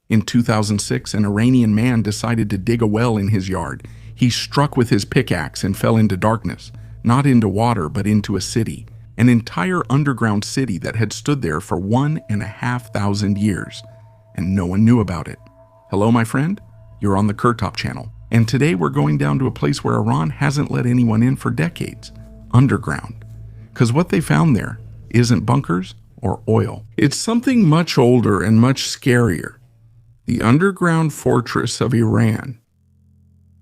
In 2006, an Iranian man decided to dig a well in his yard. He struck with his pickaxe and fell into darkness, not into water, but into a city, an entire underground city that had stood there for 1,500 years, and no one knew about it. Hello, my friend. You're on the Kurtop channel, and today we're going down to a place where Iran hasn't let anyone in for decades, underground. Because what they found there isn't bunkers or oil. It's something much older and much scarier. The underground fortress of Iran.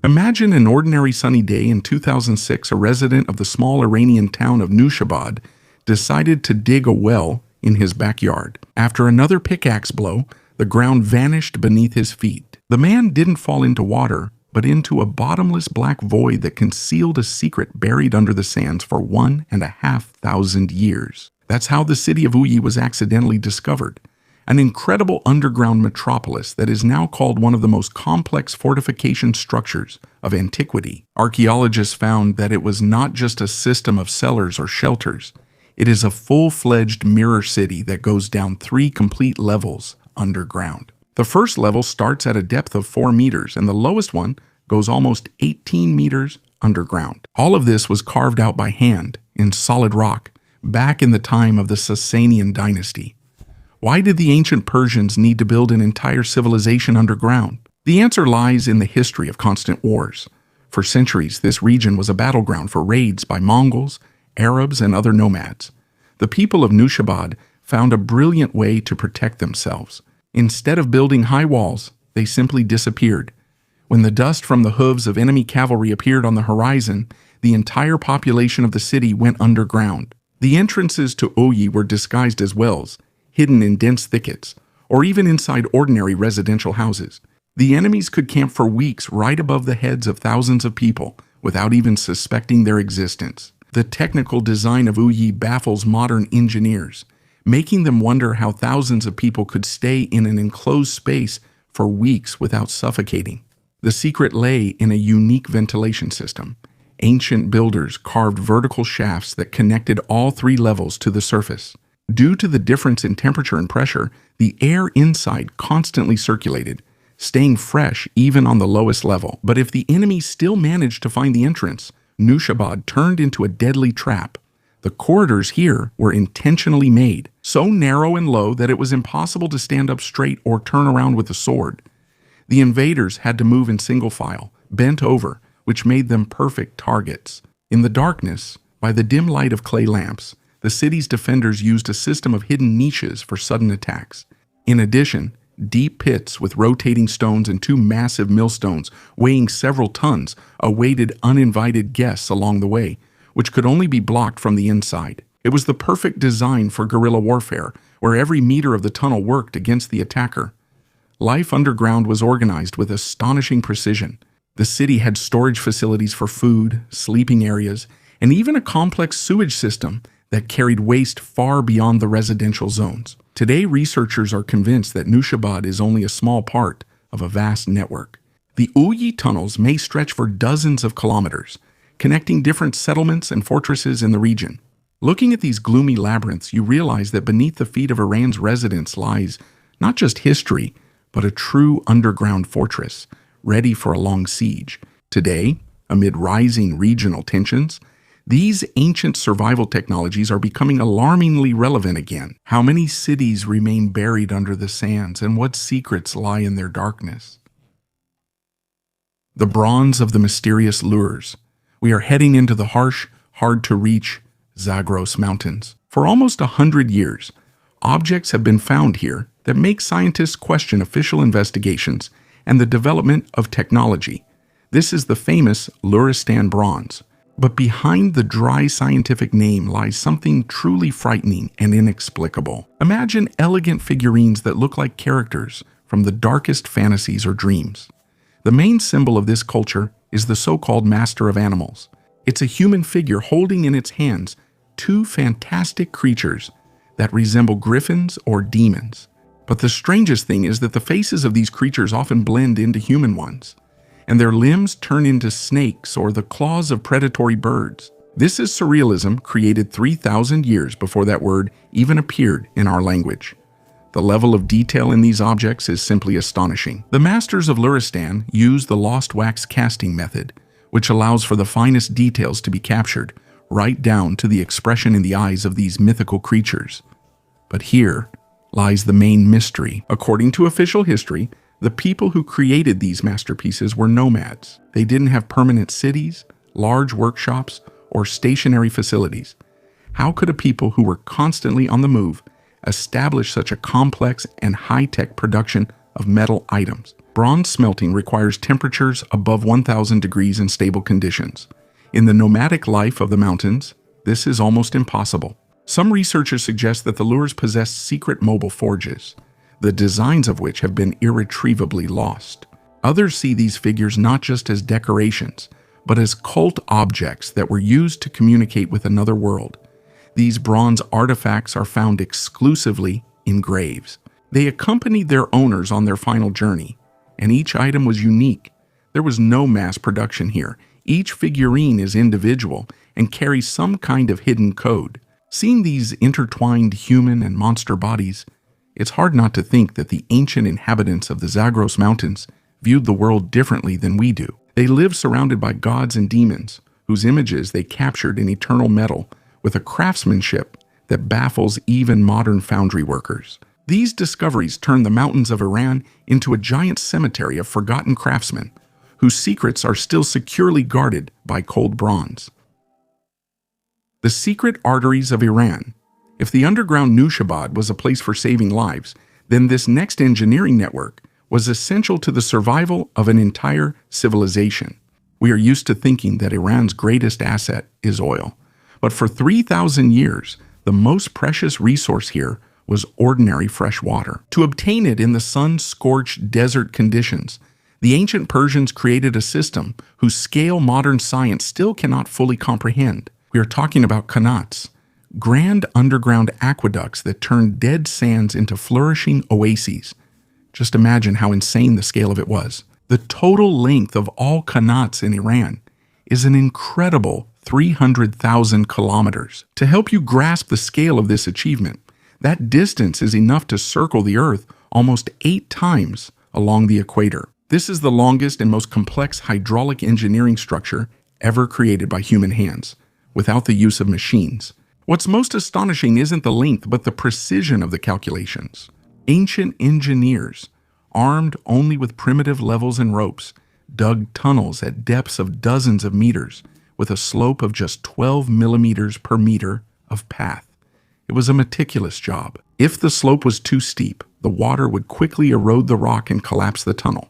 Imagine an ordinary sunny day in 2006, a resident of the small Iranian town of Nushabad decided to dig a well in his backyard. After another pickaxe blow, the ground vanished beneath his feet. The man didn't fall into water, but into a bottomless black void that concealed a secret buried under the sands for 1,500 years. That's how the city of Uyi was accidentally discovered, an incredible underground metropolis that is now called one of the most complex fortification structures of antiquity. Archaeologists found that it was not just a system of cellars or shelters. It is a full-fledged mirror city that goes down 3 complete levels underground. The first level starts at a depth of 4 meters, and the lowest one goes almost 18 meters underground. All of this was carved out by hand in solid rock back in the time of the Sasanian dynasty. Why did the ancient Persians need to build an entire civilization underground? The answer lies in the history of constant wars. For centuries, this region was a battleground for raids by Mongols, Arabs, and other nomads. The people of Nushabad found a brilliant way to protect themselves. Instead of building high walls, they simply disappeared. When the dust from the hooves of enemy cavalry appeared on the horizon, the entire population of the city went underground. The entrances to Uyi were disguised as wells, hidden in dense thickets, or even inside ordinary residential houses. The enemies could camp for weeks right above the heads of thousands of people without even suspecting their existence. The technical design of Uyi baffles modern engineers, making them wonder how thousands of people could stay in an enclosed space for weeks without suffocating. The secret lay in a unique ventilation system. Ancient builders carved vertical shafts that connected all 3 levels to the surface. Due to the difference in temperature and pressure, the air inside constantly circulated, staying fresh even on the lowest level. But if the enemy still managed to find the entrance, Nushabad turned into a deadly trap. The corridors here were intentionally made, so narrow and low that it was impossible to stand up straight or turn around with a sword. The invaders had to move in single file, bent over, which made them perfect targets. In the darkness, by the dim light of clay lamps, the city's defenders used a system of hidden niches for sudden attacks. In addition, deep pits with rotating stones and 2 massive millstones weighing several tons awaited uninvited guests along the way, which could only be blocked from the inside. It was the perfect design for guerrilla warfare, where every meter of the tunnel worked against the attacker. Life underground was organized with astonishing precision. The city had storage facilities for food, sleeping areas, and even a complex sewage system that carried waste far beyond the residential zones. Today, researchers are convinced that Nushabad is only a small part of a vast network. The Uyi tunnels may stretch for dozens of kilometers, connecting different settlements and fortresses in the region. Looking at these gloomy labyrinths, you realize that beneath the feet of Iran's residents lies not just history, but a true underground fortress, ready for a long siege. Today, amid rising regional tensions, these ancient survival technologies are becoming alarmingly relevant again. How many cities remain buried under the sands, and what secrets lie in their darkness? The bronze of the mysterious lures. We are heading into the harsh, hard-to-reach Zagros Mountains. For almost 100 years, objects have been found here that make scientists question official investigations and the development of technology. This is the famous Luristan bronze. But behind the dry scientific name lies something truly frightening and inexplicable. Imagine elegant figurines that look like characters from the darkest fantasies or dreams. The main symbol of this culture is the so-called Master of Animals. It's a human figure holding in its hands 2 fantastic creatures that resemble griffins or demons. But the strangest thing is that the faces of these creatures often blend into human ones, and their limbs turn into snakes or the claws of predatory birds. This is surrealism created 3,000 years before that word even appeared in our language. The level of detail in these objects is simply astonishing. The masters of Luristan use the lost wax casting method, which allows for the finest details to be captured, right down to the expression in the eyes of these mythical creatures. But here lies the main mystery. According to official history, the people who created these masterpieces were nomads. They didn't have permanent cities, large workshops, or stationary facilities. How could a people who were constantly on the move establish such a complex and high-tech production of metal items? Bronze smelting requires temperatures above 1,000 degrees in stable conditions. In the nomadic life of the mountains, this is almost impossible. Some researchers suggest that the Lurs possess secret mobile forges, the designs of which have been irretrievably lost. Others see these figures not just as decorations, but as cult objects that were used to communicate with another world. These bronze artifacts are found exclusively in graves. They accompanied their owners on their final journey, and each item was unique. There was no mass production here. Each figurine is individual and carries some kind of hidden code. Seeing these intertwined human and monster bodies, it's hard not to think that the ancient inhabitants of the Zagros Mountains viewed the world differently than we do. They lived surrounded by gods and demons, whose images they captured in eternal metal with a craftsmanship that baffles even modern foundry workers. These discoveries turned the mountains of Iran into a giant cemetery of forgotten craftsmen, whose secrets are still securely guarded by cold bronze. The secret arteries of Iran. If the underground Nushabad was a place for saving lives, then this next engineering network was essential to the survival of an entire civilization. We are used to thinking that Iran's greatest asset is oil, but for 3,000 years, the most precious resource here was ordinary fresh water. To obtain it in the sun-scorched desert conditions, the ancient Persians created a system whose scale modern science still cannot fully comprehend. We are talking about Qanats, grand underground aqueducts that turned dead sands into flourishing oases. Just imagine how insane the scale of it was. The total length of all Qanats in Iran is an incredible 300,000 kilometers. To help you grasp the scale of this achievement, that distance is enough to circle the Earth almost 8 times along the equator. This is the longest and most complex hydraulic engineering structure ever created by human hands, without the use of machines. What's most astonishing isn't the length, but the precision of the calculations. Ancient engineers, armed only with primitive levels and ropes, dug tunnels at depths of dozens of meters, with a slope of just 12 millimeters per meter of path. It was a meticulous job. If the slope was too steep, the water would quickly erode the rock and collapse the tunnel.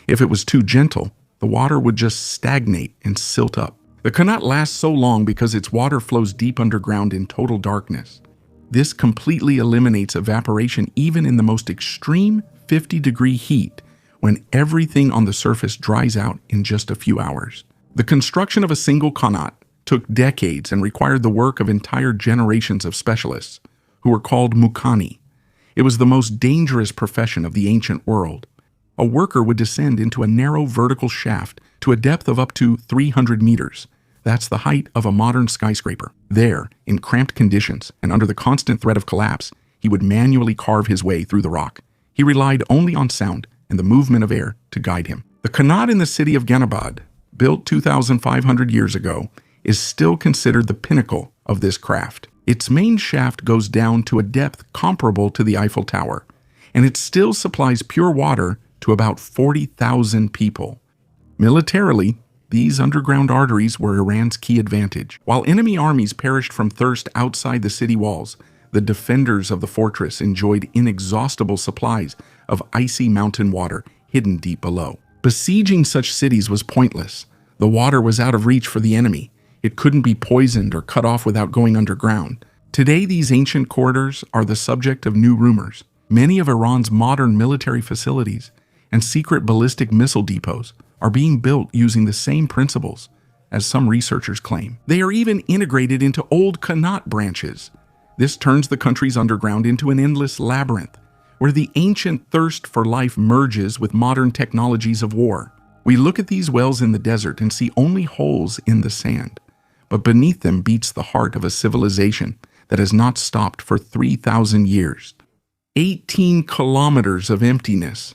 If it was too gentle, the water would just stagnate and silt up. The Qanat lasts so long because its water flows deep underground in total darkness. This completely eliminates evaporation even in the most extreme 50-degree heat, when everything on the surface dries out in just a few hours. The construction of a single Qanat took decades and required the work of entire generations of specialists, who were called Muqani. It was the most dangerous profession of the ancient world. A worker would descend into a narrow vertical shaft to a depth of up to 300 meters. That's the height of a modern skyscraper. There, in cramped conditions and under the constant threat of collapse, he would manually carve his way through the rock. He relied only on sound and the movement of air to guide him. The Qanat in the city of Ganabad, built 2,500 years ago, is still considered the pinnacle of this craft. Its main shaft goes down to a depth comparable to the Eiffel Tower, and it still supplies pure water to about 40,000 people. Militarily, these underground arteries were Iran's key advantage. While enemy armies perished from thirst outside the city walls, the defenders of the fortress enjoyed inexhaustible supplies of icy mountain water hidden deep below. Besieging such cities was pointless. The water was out of reach for the enemy. It couldn't be poisoned or cut off without going underground. Today, these ancient corridors are the subject of new rumors. Many of Iran's modern military facilities and secret ballistic missile depots are being built using the same principles, as some researchers claim. They are even integrated into old Qanat branches. This turns the country's underground into an endless labyrinth, where the ancient thirst for life merges with modern technologies of war. We look at these wells in the desert and see only holes in the sand, but beneath them beats the heart of a civilization that has not stopped for 3,000 years. 18 kilometers of emptiness.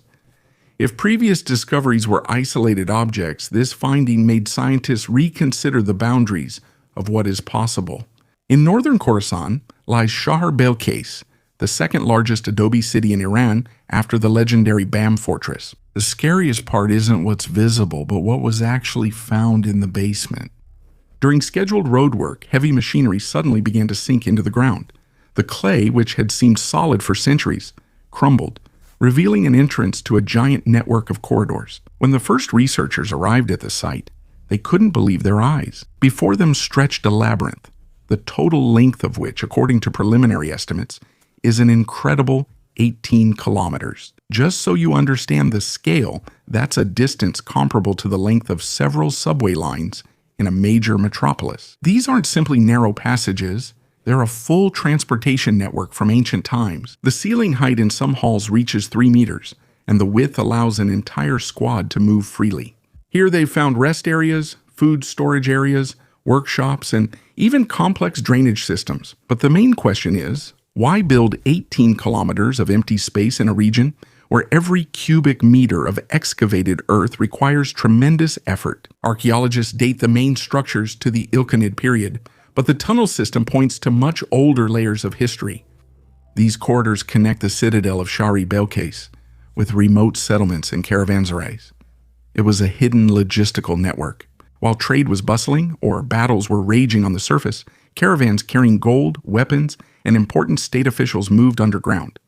If previous discoveries were isolated objects, this finding made scientists reconsider the boundaries of what is possible. In northern Khorasan lies Shahr Beylkeis, the second largest adobe city in Iran after the legendary Bam fortress. The scariest part isn't what's visible, but what was actually found in the basement. During scheduled road work, heavy machinery suddenly began to sink into the ground. The clay, which had seemed solid for centuries, crumbled, revealing an entrance to a giant network of corridors. When the first researchers arrived at the site, they couldn't believe their eyes. Before them stretched a labyrinth, the total length of which, according to preliminary estimates, is an incredible 18 kilometers. Just so you understand the scale, that's a distance comparable to the length of several subway lines in a major metropolis. These aren't simply narrow passages. They're a full transportation network from ancient times. The ceiling height in some halls reaches 3 meters, and the width allows an entire squad to move freely. Here they've found rest areas, food storage areas, workshops, and even complex drainage systems. But the main question is, why build 18 kilometers of empty space in a region where every cubic meter of excavated earth requires tremendous effort? Archaeologists date the main structures to the Ilkhanid period, but the tunnel system points to much older layers of history. These corridors connect the citadel of Shahri Beylkeis with remote settlements and caravanserais. It was a hidden logistical network. While trade was bustling or battles were raging on the surface, caravans carrying gold, weapons, and important state officials moved underground.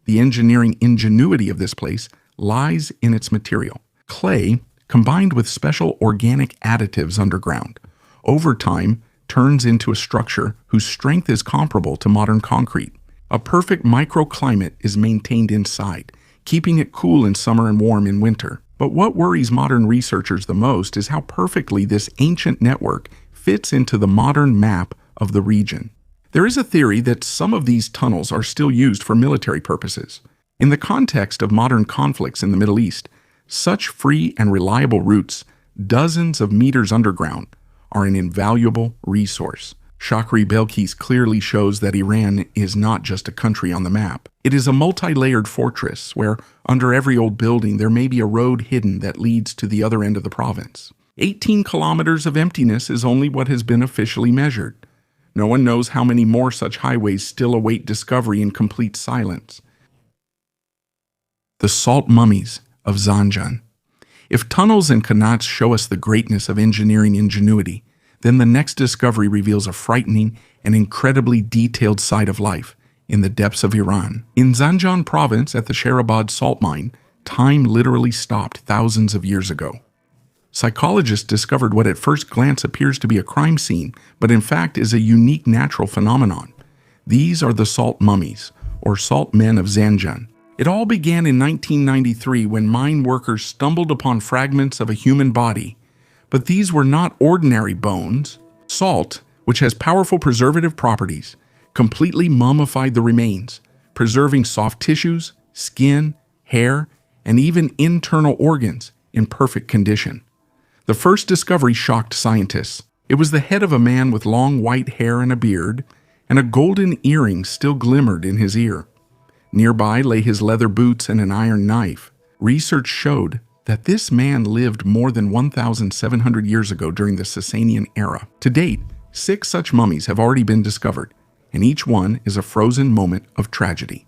The engineering ingenuity of this place lies in its material. Clay, combined with special organic additives underground, over time turns into a structure whose strength is comparable to modern concrete. A perfect microclimate is maintained inside, keeping it cool in summer and warm in winter. But what worries modern researchers the most is how perfectly this ancient network fits into the modern map of the region. There is a theory that some of these tunnels are still used for military purposes. In the context of modern conflicts in the Middle East, such free and reliable routes, dozens of meters underground, are an invaluable resource. Shahri Beylkeis clearly shows that Iran is not just a country on the map. It is a multi-layered fortress where, under every old building, there may be a road hidden that leads to the other end of the province. 18 kilometers of emptiness is only what has been officially measured. No one knows how many more such highways still await discovery in complete silence. The salt mummies of Zanjan. If tunnels and Qanats show us the greatness of engineering ingenuity, then the next discovery reveals a frightening and incredibly detailed side of life in the depths of Iran. In Zanjan province at the Shahr salt mine, time literally stopped thousands of years ago. Psychologists discovered what at first glance appears to be a crime scene, but in fact is a unique natural phenomenon. These are the salt mummies, or salt men of Zanjan. It all began in 1993 when mine workers stumbled upon fragments of a human body. But these were not ordinary bones. Salt, which has powerful preservative properties, completely mummified the remains, preserving soft tissues, skin, hair, and even internal organs in perfect condition. The first discovery shocked scientists. It was the head of a man with long white hair and a beard, and a golden earring still glimmered in his ear. Nearby lay his leather boots and an iron knife. Research showed that this man lived more than 1,700 years ago during the Sasanian era. To date, 6 such mummies have already been discovered, and each one is a frozen moment of tragedy.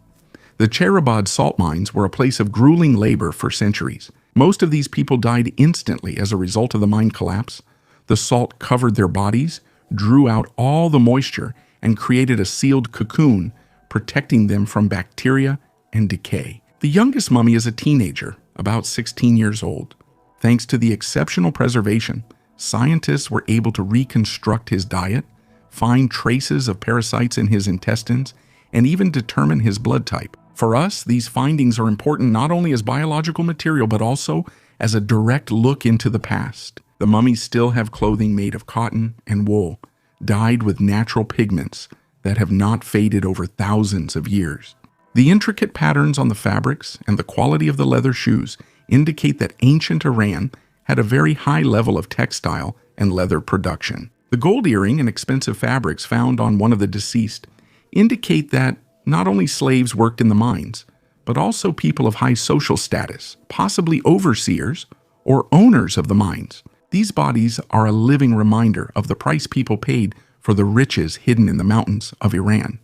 The Shahr salt mines were a place of grueling labor for centuries. Most of these people died instantly as a result of the mine collapse. The salt covered their bodies, drew out all the moisture, and created a sealed cocoon, protecting them from bacteria and decay. The youngest mummy is a teenager, about 16 years old. Thanks to the exceptional preservation, scientists were able to reconstruct his diet, find traces of parasites in his intestines, and even determine his blood type. For us, these findings are important not only as biological material, but also as a direct look into the past. The mummies still have clothing made of cotton and wool, dyed with natural pigments that have not faded over thousands of years. The intricate patterns on the fabrics and the quality of the leather shoes indicate that ancient Iran had a very high level of textile and leather production. The gold earring and expensive fabrics found on one of the deceased indicate that Not only slaves worked in the mines, but also people of high social status, possibly overseers or owners of the mines. These bodies are a living reminder of the price people paid for the riches hidden in the mountains of Iran.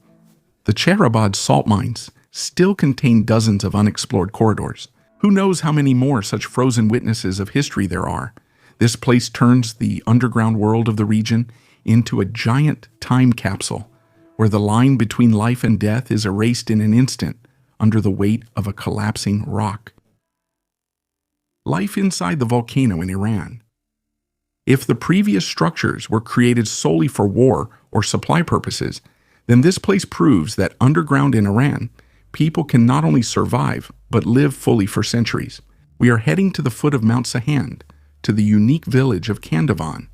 The Chehrabad salt mines still contain dozens of unexplored corridors. Who knows how many more such frozen witnesses of history there are? This place turns the underground world of the region into a giant time capsule, where the line between life and death is erased in an instant under the weight of a collapsing rock. Life inside the volcano in Iran. If the previous structures were created solely for war or supply purposes, then this place proves that underground in Iran, people can not only survive, but live fully for centuries. We are heading to the foot of Mount Sahand, to the unique village of Kandovan.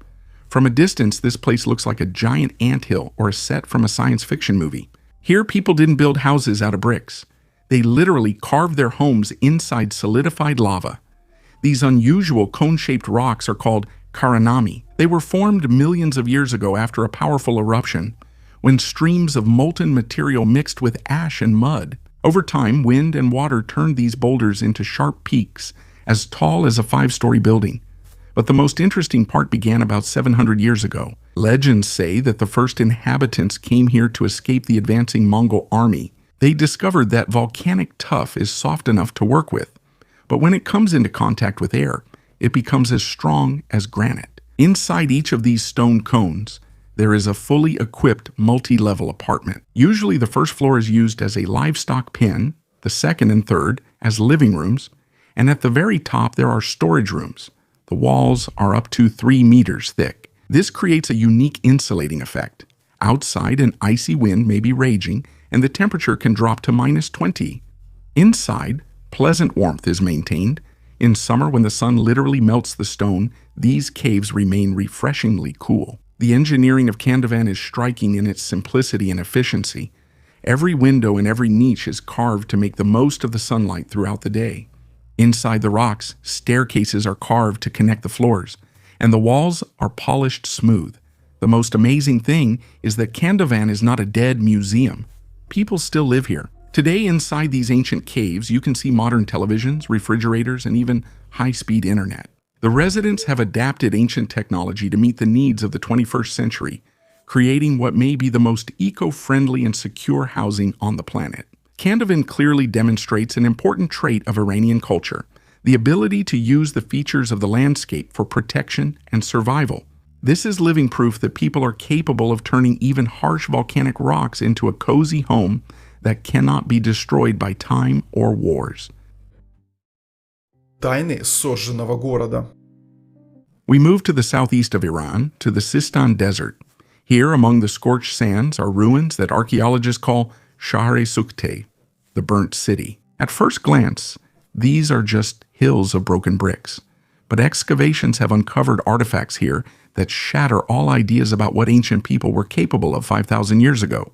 From a distance, this place looks like a giant anthill or a set from a science fiction movie. Here, people didn't build houses out of bricks. They literally carved their homes inside solidified lava. These unusual cone-shaped rocks are called Qanats. They were formed millions of years ago after a powerful eruption, when streams of molten material mixed with ash and mud. Over time, wind and water turned these boulders into sharp peaks as tall as a 5-story building. But the most interesting part began about 700 years ago. Legends say that the first inhabitants came here to escape the advancing Mongol army. They discovered that volcanic tuff is soft enough to work with, but when it comes into contact with air, it becomes as strong as granite. Inside each of these stone cones, there is a fully equipped multi-level apartment. Usually the first floor is used as a livestock pen, the second and third as living rooms, and at the very top there are storage rooms. The walls are up to 3 meters thick. This creates a unique insulating effect. Outside, an icy wind may be raging, and the temperature can drop to -20. Inside, pleasant warmth is maintained. In summer, when the sun literally melts the stone, these caves remain refreshingly cool. The engineering of Kandovan is striking in its simplicity and efficiency. Every window and every niche is carved to make the most of the sunlight throughout the day. Inside the rocks, staircases are carved to connect the floors, and the walls are polished smooth. The most amazing thing is that Kandovan is not a dead museum. People still live here. Today, inside these ancient caves, you can see modern televisions, refrigerators, and even high-speed internet. The residents have adapted ancient technology to meet the needs of the 21st century, creating what may be the most eco-friendly and secure housing on the planet. Kandovan clearly demonstrates an important trait of Iranian culture, the ability to use the features of the landscape for protection and survival. This is living proof that people are capable of turning even harsh volcanic rocks into a cozy home that cannot be destroyed by time or wars. Тайны сожженного города. We move to the southeast of Iran, to the Sistan Desert. Here, among the scorched sands, are ruins that archaeologists call Shahr, the burnt city. At first glance, these are just hills of broken bricks, but excavations have uncovered artifacts here that shatter all ideas about what ancient people were capable of 5,000 years ago.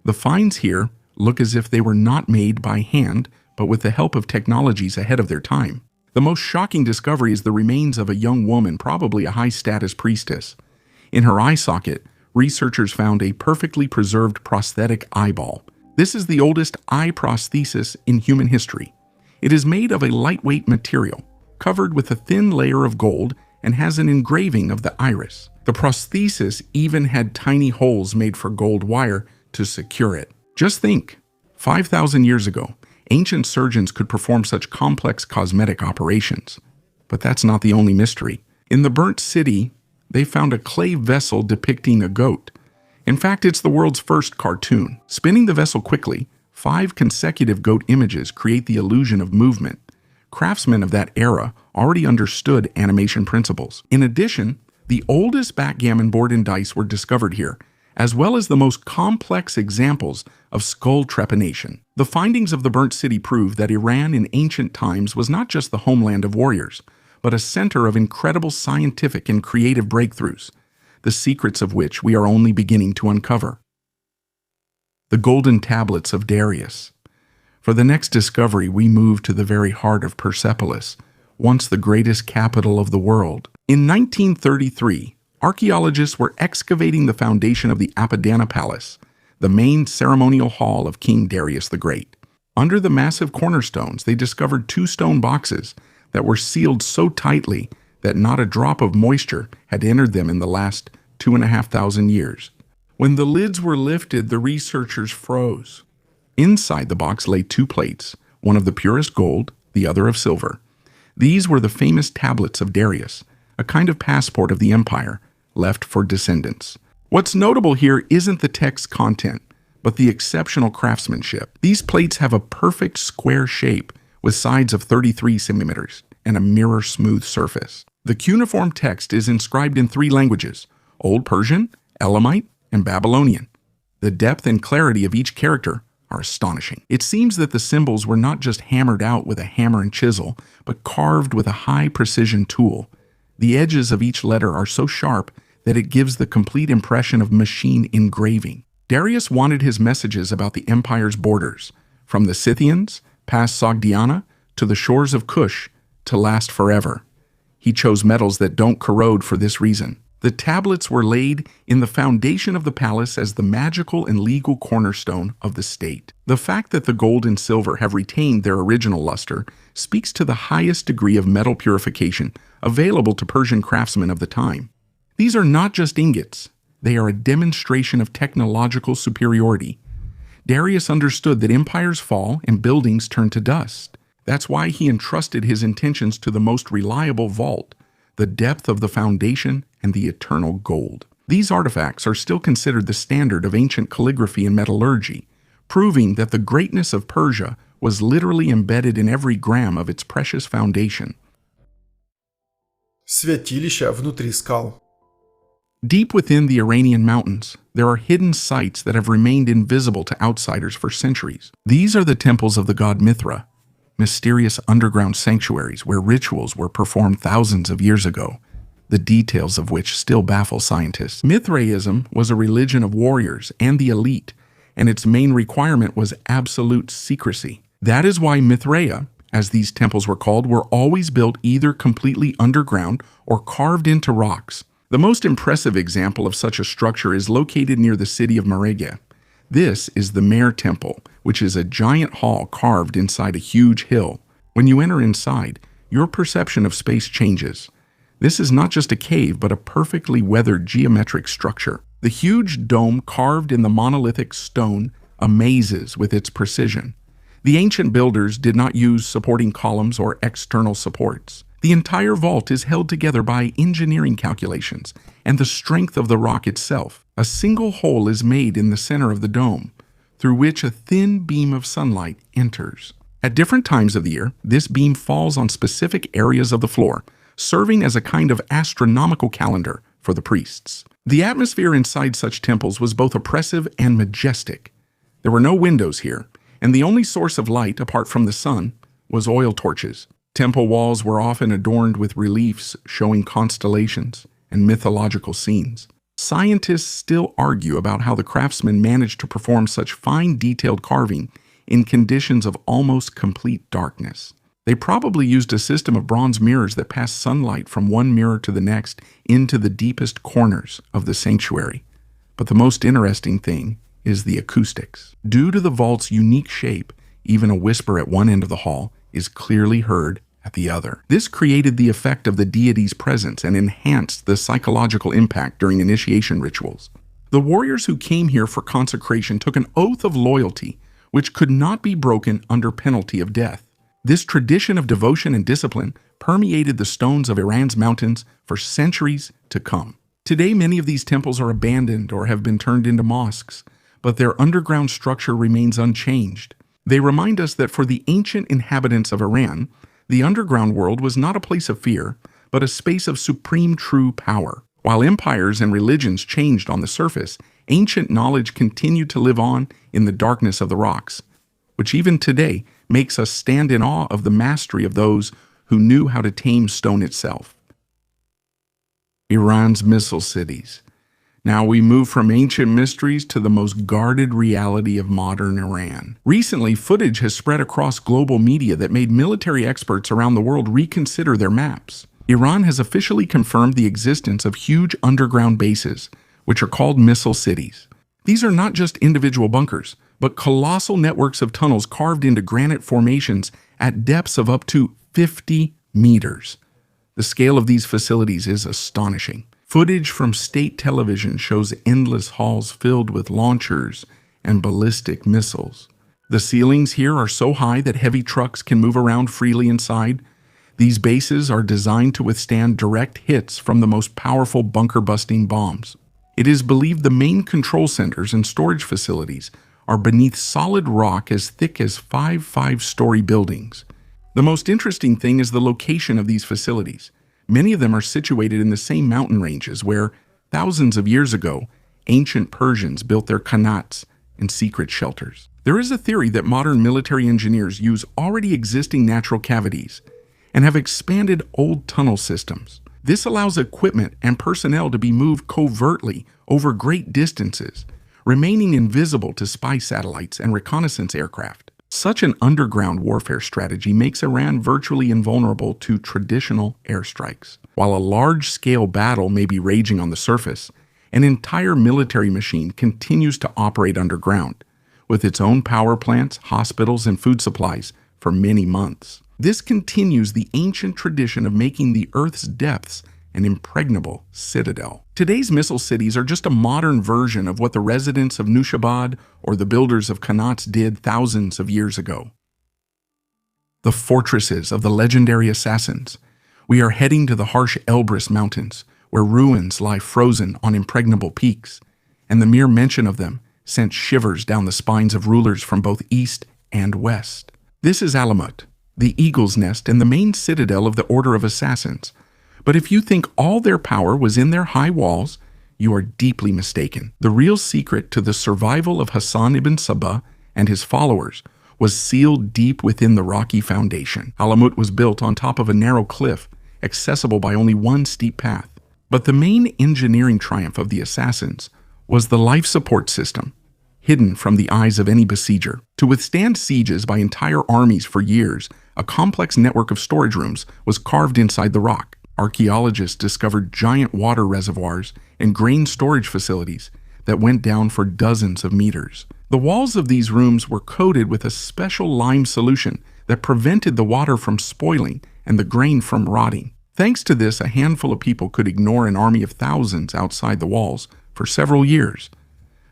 The finds here look as if they were not made by hand, but with the help of technologies ahead of their time. The most shocking discovery is the remains of a young woman, probably a high-status priestess. In her eye socket, researchers found a perfectly preserved prosthetic eyeball. This is the oldest eye prosthesis in human history. It is made of a lightweight material, covered with a thin layer of gold, and has an engraving of the iris. The prosthesis even had tiny holes made for gold wire to secure it. Just think, 5,000 years ago, ancient surgeons could perform such complex cosmetic operations. But that's not the only mystery. In the burnt city, they found a clay vessel depicting a goat. In fact, it's the world's first cartoon. Spinning the vessel quickly, 5 consecutive goat images create the illusion of movement. Craftsmen of that era already understood animation principles. In addition, the oldest backgammon board and dice were discovered here, as well as the most complex examples of skull trepanation. The findings of the burnt city prove that Iran in ancient times was not just the homeland of warriors, but a center of incredible scientific and creative breakthroughs, the secrets of which we are only beginning to uncover. The golden tablets of Darius. For the next discovery, we move to the very heart of Persepolis, once the greatest capital of the world. In 1933, archaeologists were excavating the foundation of the Apadana Palace, the main ceremonial hall of King Darius the Great. Under the massive cornerstones, they discovered 2 stone boxes that were sealed so tightly that not a drop of moisture had entered them in the last 2,500 years. When the lids were lifted, the researchers froze. Inside the box lay 2 plates, one of the purest gold, the other of silver. These were the famous tablets of Darius, a kind of passport of the empire, left for descendants. What's notable here isn't the text's content, but the exceptional craftsmanship. These plates have a perfect square shape with sides of 33 centimeters and a mirror-smooth surface. The cuneiform text is inscribed in 3 languages, Old Persian, Elamite, and Babylonian. The depth and clarity of each character are astonishing. It seems that the symbols were not just hammered out with a hammer and chisel, but carved with a high-precision tool. The edges of each letter are so sharp that it gives the complete impression of machine engraving. Darius wanted his messages about the empire's borders, from the Scythians, past Sogdiana, to the shores of Kush, to last forever. He chose metals that don't corrode for this reason. The tablets were laid in the foundation of the palace as the magical and legal cornerstone of the state. The fact that the gold and silver have retained their original luster speaks to the highest degree of metal purification available to Persian craftsmen of the time. These are not just ingots, they are a demonstration of technological superiority. Darius understood that empires fall and buildings turn to dust. That's why he entrusted his intentions to the most reliable vault, the depth of the foundation, and the eternal gold. These artifacts are still considered the standard of ancient calligraphy and metallurgy, proving that the greatness of Persia was literally embedded in every gram of its precious foundation. Святилища внутри скал. Deep within the Iranian mountains, there are hidden sites that have remained invisible to outsiders for centuries. These are the temples of the god Mithra, mysterious underground sanctuaries where rituals were performed thousands of years ago, the details of which still baffle scientists. Mithraism was a religion of warriors and the elite, and its main requirement was absolute secrecy. That is why Mithraea, as these temples were called, were always built either completely underground or carved into rocks. The most impressive example of such a structure is located near the city of Marege. This is the Mare Temple, which is a giant hall carved inside a huge hill. When you enter inside, your perception of space changes. This is not just a cave, but a perfectly weathered geometric structure. The huge dome carved in the monolithic stone amazes with its precision. The ancient builders did not use supporting columns or external supports. The entire vault is held together by engineering calculations and the strength of the rock itself. A single hole is made in the center of the dome, through which a thin beam of sunlight enters. At different times of the year, this beam falls on specific areas of the floor, serving as a kind of astronomical calendar for the priests. The atmosphere inside such temples was both oppressive and majestic. There were no windows here, and the only source of light, apart from the sun, was oil torches. Temple walls were often adorned with reliefs showing constellations and mythological scenes. Scientists still argue about how the craftsmen managed to perform such fine, detailed carving in conditions of almost complete darkness. They probably used a system of bronze mirrors that passed sunlight from one mirror to the next into the deepest corners of the sanctuary. But the most interesting thing is the acoustics. Due to the vault's unique shape, even a whisper at one end of the hall is clearly heard at the other. This created the effect of the deity's presence and enhanced the psychological impact during initiation rituals. The warriors who came here for consecration took an oath of loyalty, which could not be broken under penalty of death. This tradition of devotion and discipline permeated the stones of Iran's mountains for centuries to come. Today, many of these temples are abandoned or have been turned into mosques, but their underground structure remains unchanged. They remind us that for the ancient inhabitants of Iran, the underground world was not a place of fear, but a space of supreme true power. While empires and religions changed on the surface, ancient knowledge continued to live on in the darkness of the rocks, which even today makes us stand in awe of the mastery of those who knew how to tame stone itself. Iran's missile cities. Now we move from ancient mysteries to the most guarded reality of modern Iran. Recently, footage has spread across global media that made military experts around the world reconsider their maps. Iran has officially confirmed the existence of huge underground bases, which are called missile cities. These are not just individual bunkers, but colossal networks of tunnels carved into granite formations at depths of up to 50 meters. The scale of these facilities is astonishing. Footage from state television shows endless halls filled with launchers and ballistic missiles. The ceilings here are so high that heavy trucks can move around freely inside. These bases are designed to withstand direct hits from the most powerful bunker-busting bombs. It is believed the main control centers and storage facilities are beneath solid rock as thick as 5 5-story buildings. The most interesting thing is the location of these facilities. Many of them are situated in the same mountain ranges where, thousands of years ago, ancient Persians built their Qanats and secret shelters. There is a theory that modern military engineers use already existing natural cavities and have expanded old tunnel systems. This allows equipment and personnel to be moved covertly over great distances, remaining invisible to spy satellites and reconnaissance aircraft. Such an underground warfare strategy makes Iran virtually invulnerable to traditional airstrikes. While a large-scale battle may be raging on the surface, an entire military machine continues to operate underground, with its own power plants, hospitals, and food supplies for many months. This continues the ancient tradition of making the Earth's depths an impregnable citadel. Today's missile cities are just a modern version of what the residents of Nushabad or the builders of Qanats did thousands of years ago. The fortresses of the legendary assassins. We are heading to the harsh Elbrus Mountains, where ruins lie frozen on impregnable peaks, and the mere mention of them sent shivers down the spines of rulers from both east and west. This is Alamut, the Eagle's Nest and the main citadel of the Order of Assassins. But if you think all their power was in their high walls, you are deeply mistaken. The real secret to the survival of Hassan ibn Sabah and his followers was sealed deep within the rocky foundation. Alamut was built on top of a narrow cliff, accessible by only one steep path. But the main engineering triumph of the assassins was the life support system, hidden from the eyes of any besieger. To withstand sieges by entire armies for years, a complex network of storage rooms was carved inside the rock. Archaeologists discovered giant water reservoirs and grain storage facilities that went down for dozens of meters. The walls of these rooms were coated with a special lime solution that prevented the water from spoiling and the grain from rotting. Thanks to this, a handful of people could ignore an army of thousands outside the walls for several years.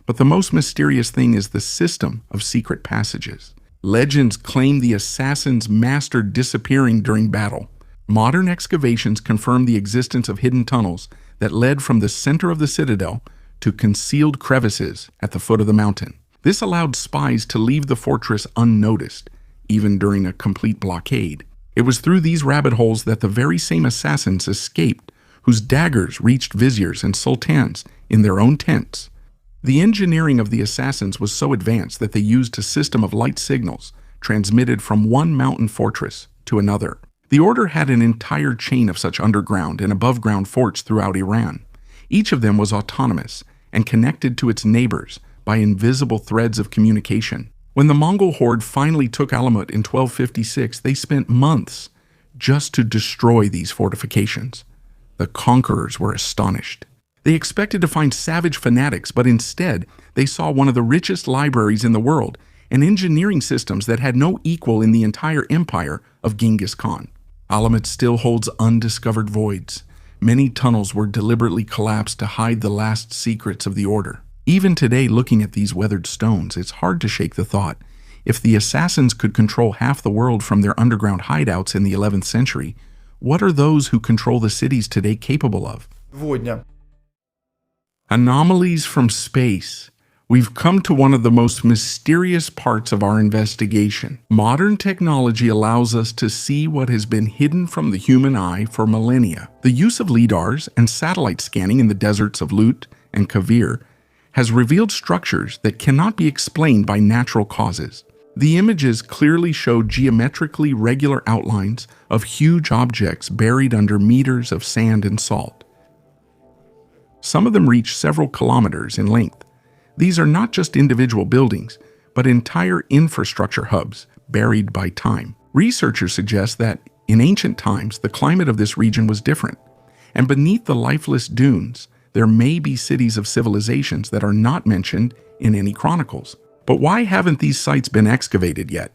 But the most mysterious thing is the system of secret passages. Legends claim the assassins mastered disappearing during battle. Modern excavations confirm the existence of hidden tunnels that led from the center of the citadel to concealed crevices at the foot of the mountain. This allowed spies to leave the fortress unnoticed, even during a complete blockade. It was through these rabbit holes that the very same assassins escaped, whose daggers reached viziers and sultans in their own tents. The engineering of the assassins was so advanced that they used a system of light signals transmitted from one mountain fortress to another. The order had an entire chain of such underground and above-ground forts throughout Iran. Each of them was autonomous and connected to its neighbors by invisible threads of communication. When the Mongol horde finally took Alamut in 1256, they spent months just to destroy these fortifications. The conquerors were astonished. They expected to find savage fanatics, but instead they saw one of the richest libraries in the world and engineering systems that had no equal in the entire empire of Genghis Khan. Alamut still holds undiscovered voids. Many tunnels were deliberately collapsed to hide the last secrets of the order. Even today, looking at these weathered stones, it's hard to shake the thought. If the assassins could control half the world from their underground hideouts in the 11th century, what are those who control the cities today capable of? Anomalies from space. We've come to one of the most mysterious parts of our investigation. Modern technology allows us to see what has been hidden from the human eye for millennia. The use of lidars and satellite scanning in the deserts of Lut and Kavir has revealed structures that cannot be explained by natural causes. The images clearly show geometrically regular outlines of huge objects buried under meters of sand and salt. Some of them reach several kilometers in length. These are not just individual buildings, but entire infrastructure hubs buried by time. Researchers suggest that in ancient times, the climate of this region was different, and beneath the lifeless dunes, there may be cities of civilizations that are not mentioned in any chronicles. But why haven't these sites been excavated yet?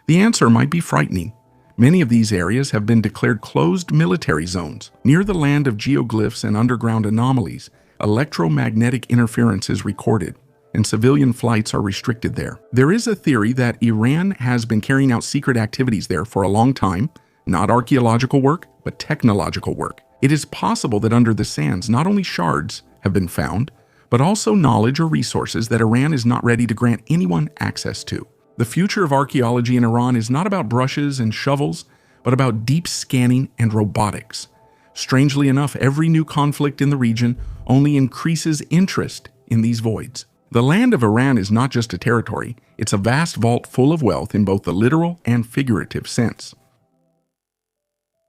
The answer might be frightening. Many of these areas have been declared closed military zones. Near the land of geoglyphs and underground anomalies, electromagnetic interference is recorded, and civilian flights are restricted there. There is a theory that Iran has been carrying out secret activities there for a long time, not archaeological work, but technological work. It is possible that under the sands, not only shards have been found, but also knowledge or resources that Iran is not ready to grant anyone access to. The future of archaeology in Iran is not about brushes and shovels, but about deep scanning and robotics. Strangely enough, every new conflict in the region only increases interest in these voids. The land of Iran is not just a territory, it's a vast vault full of wealth in both the literal and figurative sense.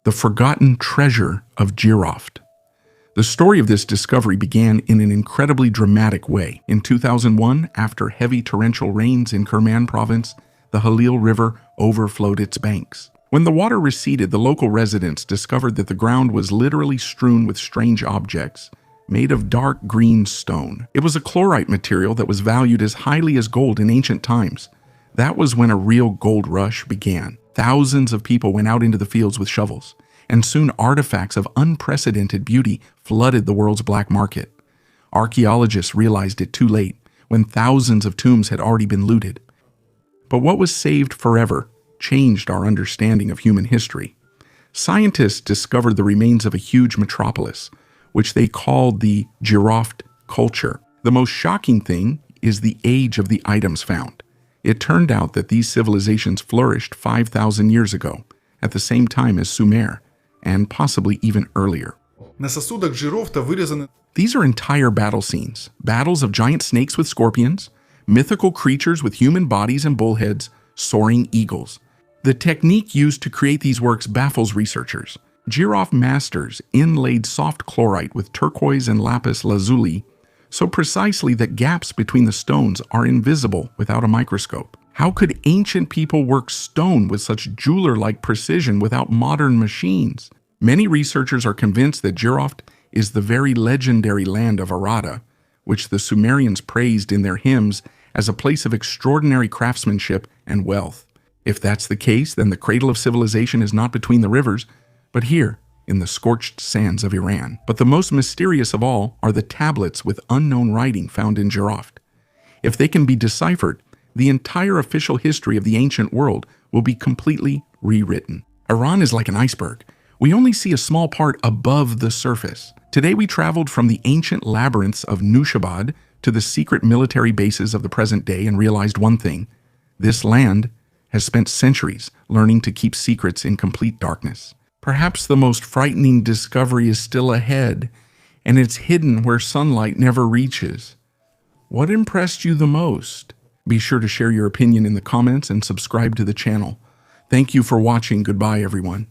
The forgotten treasure of Jiroft. The story of this discovery began in an incredibly dramatic way. In 2001, after heavy torrential rains in Kerman province, the Halil River overflowed its banks. When the water receded, the local residents discovered that the ground was literally strewn with strange objects made of dark green stone. It was a chlorite material that was valued as highly as gold in ancient times. That was when a real gold rush began. Thousands of people went out into the fields with shovels, and soon artifacts of unprecedented beauty flooded the world's black market. Archaeologists realized it too late, when thousands of tombs had already been looted. But what was saved forever changed our understanding of human history. Scientists discovered the remains of a huge metropolis, which they called the Jiroft culture. The most shocking thing is the age of the items found. It turned out that these civilizations flourished 5,000 years ago, at the same time as Sumer, and possibly even earlier. На сосудах Джирофта вырезаны These are entire battle scenes, battles of giant snakes with scorpions, mythical creatures with human bodies and bullheads, soaring eagles. The technique used to create these works baffles researchers. Jiroft masters inlaid soft chlorite with turquoise and lapis lazuli so precisely that gaps between the stones are invisible without a microscope. How could ancient people work stone with such jeweler-like precision without modern machines? Many researchers are convinced that Jiroft is the very legendary land of Arada, which the Sumerians praised in their hymns as a place of extraordinary craftsmanship and wealth. If that's the case, then the cradle of civilization is not between the rivers, but here, in the scorched sands of Iran. But the most mysterious of all are the tablets with unknown writing found in Jiroft. If they can be deciphered, the entire official history of the ancient world will be completely rewritten. Iran is like an iceberg. We only see a small part above the surface. Today we traveled from the ancient labyrinths of Nushabad to the secret military bases of the present day and realized one thing. This land has spent centuries learning to keep secrets in complete darkness. Perhaps the most frightening discovery is still ahead, and it's hidden where sunlight never reaches. What impressed you the most? Be sure to share your opinion in the comments and subscribe to the channel. Thank you for watching. Goodbye, everyone.